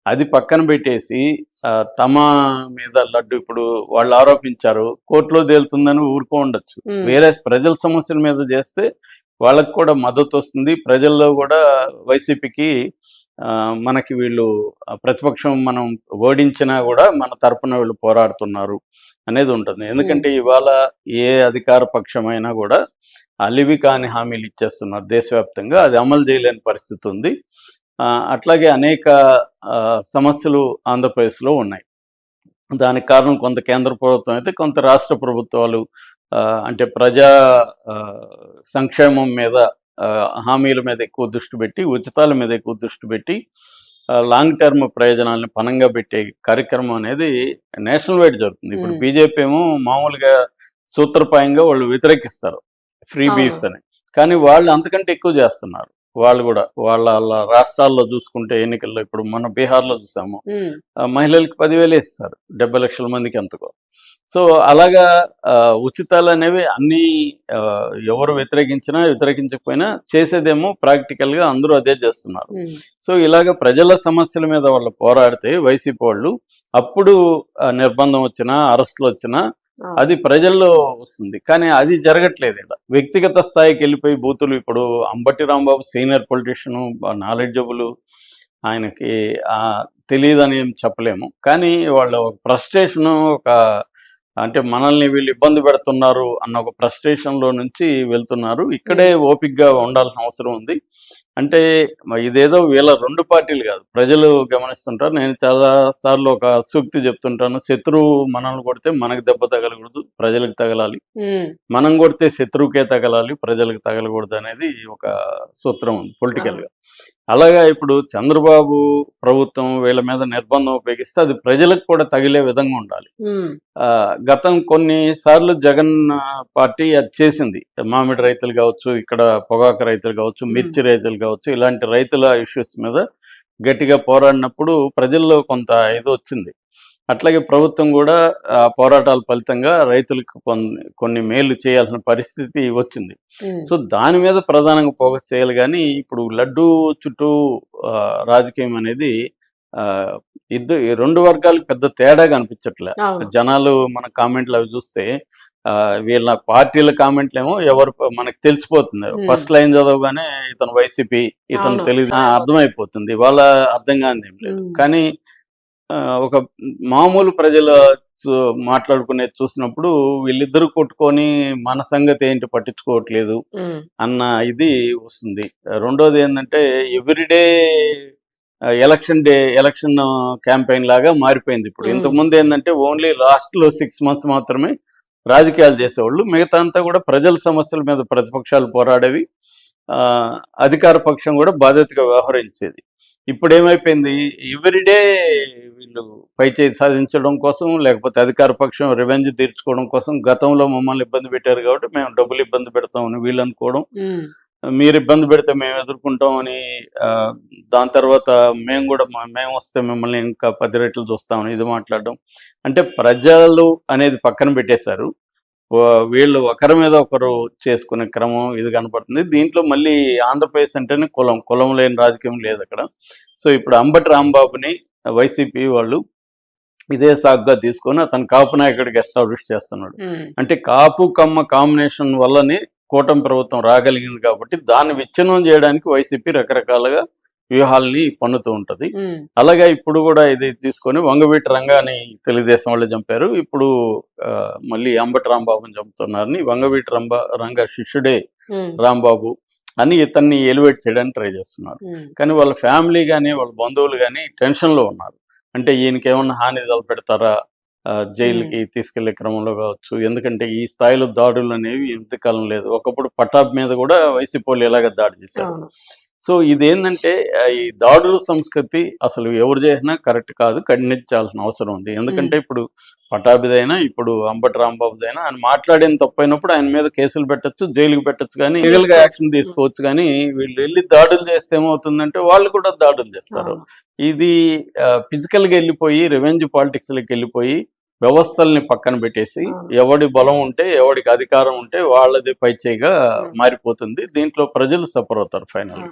అది పక్కన పెట్టేసి తమ మీద లడ్డు ఇప్పుడు వాళ్ళు ఆరోపించారు, కోర్టులో తేలుతుందని ఊరుకో ఉండొచ్చు. వేరే ప్రజల సమస్యల మీద చేస్తే వాళ్ళకు కూడా మద్దతు వస్తుంది. ప్రజల్లో కూడా వైసీపీకి మనకి వీళ్ళు ప్రతిపక్షం మనం ఓడించినా కూడా మన తరపున వీళ్ళు పోరాడుతున్నారు అనేది ఉంటుంది. ఎందుకంటే ఇవాళ ఏ అధికార పక్షమైనా కూడా అలివి కాని హామీలు ఇచ్చేస్తున్నారు దేశవ్యాప్తంగా. అది అమలు చేయలేని పరిస్థితి ఉంది. అట్లాగే అనేక సమస్యలు ఆంధ్రప్రదేశ్లో ఉన్నాయి. దానికి కారణం కొంత కేంద్ర ప్రభుత్వం అయితే, కొంత రాష్ట్ర ప్రభుత్వాలు అంటే ప్రజా సంక్షేమం మీద, హామీల మీద ఎక్కువ దృష్టి పెట్టి, ఉచితాల మీద ఎక్కువ దృష్టి పెట్టి లాంగ్ టర్మ్ ప్రయోజనాలను పనంగా పెట్టే కార్యక్రమం అనేది నేషనల్ వైడ్ జరుగుతుంది. ఇప్పుడు బీజేపీ ఏమో మామూలుగా సూత్రప్రాయంగా వాళ్ళు వ్యతిరేకిస్తారు ఫ్రీ బీఫ్స్ అని, కానీ వాళ్ళు అంతకంటే ఎక్కువ చేస్తున్నారు. వాళ్ళు కూడా వాళ్ళ రాష్ట్రాల్లో చూసుకుంటే ఎన్నికల్లో ఇప్పుడు మన బీహార్లో చూసాము, మహిళలకు 10,000 ఇస్తారు 70 లక్షల మందికి ఎంతకో. సో అలాగా ఉచితాలు అనేవి అన్నీ ఎవరు వ్యతిరేకించకపోయినా చేసేదేమో ప్రాక్టికల్గా అందరూ అదే చేస్తున్నారు. సో ఇలాగ ప్రజల సమస్యల మీద వాళ్ళు పోరాడితే వైసీపీ వాళ్ళు, అప్పుడు నిర్బంధం వచ్చినా అరెస్టులు వచ్చినా అది ప్రజల్లో వస్తుంది. కానీ అది జరగట్లేదు. ఇలా వ్యక్తిగత స్థాయికి వెళ్ళిపోయి బూతులు, ఇప్పుడు Ambati Rambabu senior politician, knowledgeable, ఆయనకి తెలియదని ఏం చెప్పలేము. కానీ వాళ్ళ ఫ్రస్ట్రేషను, అంటే మనల్ని వీళ్ళు ఇబ్బంది పెడుతున్నారు అన్న ఒక ఫ్రస్ట్రేషన్లో నుంచి వెళ్తున్నారు. ఇక్కడే ఓపికగా ఉండాల్సిన అవసరం ఉంది. అంటే ఇదేదో వీళ్ళ 2 పార్టీలు కాదు, ప్రజలు గమనిస్తుంటారు. నేను చాలాసార్లు ఒక సూక్తి చెప్తుంటాను, శత్రువు మనల్ని కొడితే మనకు దెబ్బ తగలకూడదు, ప్రజలకు తగలాలి. మనం కొడితే శత్రువుకే తగలాలి, ప్రజలకు తగలకూడదు అనేది ఒక సూత్రం ఉంది పొలిటికల్గా. అలాగా ఇప్పుడు చంద్రబాబు ప్రభుత్వం వీళ్ళ మీద నిర్బంధం ఉపయోగిస్తే అది ప్రజలకు కూడా తగిలే విధంగా ఉండాలి. గతం కొన్నిసార్లు జగన్ పార్టీ అది చేసింది. మామిడి రైతులు కావచ్చు, ఇక్కడ పొగాకు రైతులు కావచ్చు, మిర్చి రైతులు కావచ్చు, ఇలాంటి రైతుల ఇష్యూస్ మీద గట్టిగా పోరాడినప్పుడు ప్రజల్లో కొంత ఇది వచ్చింది. అట్లాగే ప్రభుత్వం కూడా పోరాటాల ఫలితంగా రైతులకు కొన్ని మేలు చేయాల్సిన పరిస్థితి వచ్చింది. సో దాని మీద ప్రధానంగా ఫోకస్ చేయాలి. కానీ ఇప్పుడు లడ్డూ చుట్టూ రాజకీయం అనేది ఈ 2 వర్గాలకు పెద్ద తేడా కనిపించట్లే. జనాలు మన కామెంట్లు అవి చూస్తే వీళ్ళ పార్టీల కామెంట్లు ఏమో ఎవరు మనకు తెలిసిపోతుంది. ఫస్ట్ లైన్ చదవగానే ఇతను వైసీపీ, ఇతను తెలుగు అర్థమైపోతుంది. వాళ్ళ అర్థం కానిది ఏం లేదు. కానీ ఒక మామూలు ప్రజల మాట్లాడుకునేది చూసినప్పుడు వీళ్ళిద్దరు కొట్టుకొని మన సంగతి ఏంటి పట్టించుకోవట్లేదు అన్న ఇది వస్తుంది. రెండోది ఏంటంటే ఎవ్రీడే ఎలక్షన్ క్యాంపెయిన్ లాగా మారిపోయింది ఇప్పుడు. ఇంతకుముందు ఏంటంటే ఓన్లీ లాస్ట్లో 6 months మాత్రమే రాజకీయాలు చేసేవాళ్ళు, మిగతా అంతా కూడా ప్రజల సమస్యల మీద ప్రతిపక్షాలు పోరాడేవి, అధికార పక్షం కూడా బాధ్యతగా వ్యవహరించేది. ఇప్పుడు ఏమైపోయింది, ఎవ్రీడే వీళ్ళు పైచేయి సాధించడం కోసం, లేకపోతే అధికార పక్షం రివెంజ్ తీర్చుకోవడం కోసం, గతంలో మమ్మల్ని ఇబ్బంది పెట్టారు కాబట్టి మేము డబ్బులు ఇబ్బంది పెడతామని వీళ్ళు అనుకోవడం, మీరు ఇబ్బంది పెడితే మేము ఎదుర్కొంటామని, దాని తర్వాత మేము వస్తే మిమ్మల్ని ఇంకా 10 రెట్లు చూస్తామని ఇది మాట్లాడడం. అంటే ప్రజలు అనేది పక్కన పెట్టేశారు, వీళ్ళు ఒకరి మీద ఒకరు చేసుకునే క్రమం ఇది కనపడుతుంది. దీంట్లో మళ్ళీ ఆంధ్రప్రదేశ్ అంటేనే కులం లేని రాజకీయం లేదు అక్కడ. సో ఇప్పుడు అంబటి రాంబాబుని వైసీపీ వాళ్ళు ఇదే సాగ్గా తీసుకొని అతను కాపు నాయకుడికి ఎస్టాబ్లిష్ చేస్తున్నాడు. అంటే కాపు కమ్మ కాంబినేషన్ వల్లనే కూటమి ప్రభుత్వం రాగలిగింది కాబట్టి దాన్ని విచ్ఛిన్నం చేయడానికి వైసీపీ రకరకాలుగా వ్యూహాల్ని పన్నుతూ ఉంటుంది. అలాగే ఇప్పుడు కూడా ఇది తీసుకొని వంగవీటి రంగాని తెలుగుదేశం వాళ్ళు చంపారు, ఇప్పుడు మళ్ళీ అంబటి రాంబాబుని చంపుతున్నారని వంగవీటి రంగా శిష్యుడే రాంబాబు అని ఇతన్ని ఎలివేట్ చేయడానికి ట్రై చేస్తున్నారు. కానీ వాళ్ళ ఫ్యామిలీ కానీ వాళ్ళ బంధువులు కానీ టెన్షన్లో ఉన్నారు. అంటే ఈయనకి ఏమన్నా హాని తలపెడతారా జైలుకి తీసుకెళ్లే క్రమంలో కావచ్చు. ఎందుకంటే ఈ స్థాయిలో దాడులు అనేవి ఎంతకాలం లేదు. ఒకప్పుడు పటాబ్ మీద కూడా వైసీపీ వాళ్ళు ఇలాగ దాడి చేశారు. సో ఇదేంటంటే ఈ దాడుల సంస్కృతి అసలు ఎవరు చేసినా కరెక్ట్ కాదు, ఖండించాల్సిన అవసరం ఉంది. ఎందుకంటే ఇప్పుడు పటాభిదైనా, ఇప్పుడు అంబటి రాంబాబుదైనా ఆయన మాట్లాడిన తప్పైనప్పుడు ఆయన మీద కేసులు పెట్టచ్చు, జైలుకి పెట్టచ్చు, కానీ లీగల్గా యాక్షన్ తీసుకోవచ్చు. కానీ వీళ్ళు వెళ్ళి దాడులు చేస్తే ఏమవుతుందంటే వాళ్ళు కూడా దాడులు చేస్తారు. ఇది ఫిజికల్గా వెళ్ళిపోయి రివెంజ్ పాలిటిక్స్లోకి వెళ్ళిపోయి వ్యవస్థల్ని పక్కన పెట్టేసి ఎవడి బలం ఉంటే, ఎవడికి అధికారం ఉంటే వాళ్ళది పైచేయిగా మారిపోతుంది. దీంట్లో ప్రజలు సఫర్ అవుతారు ఫైనల్.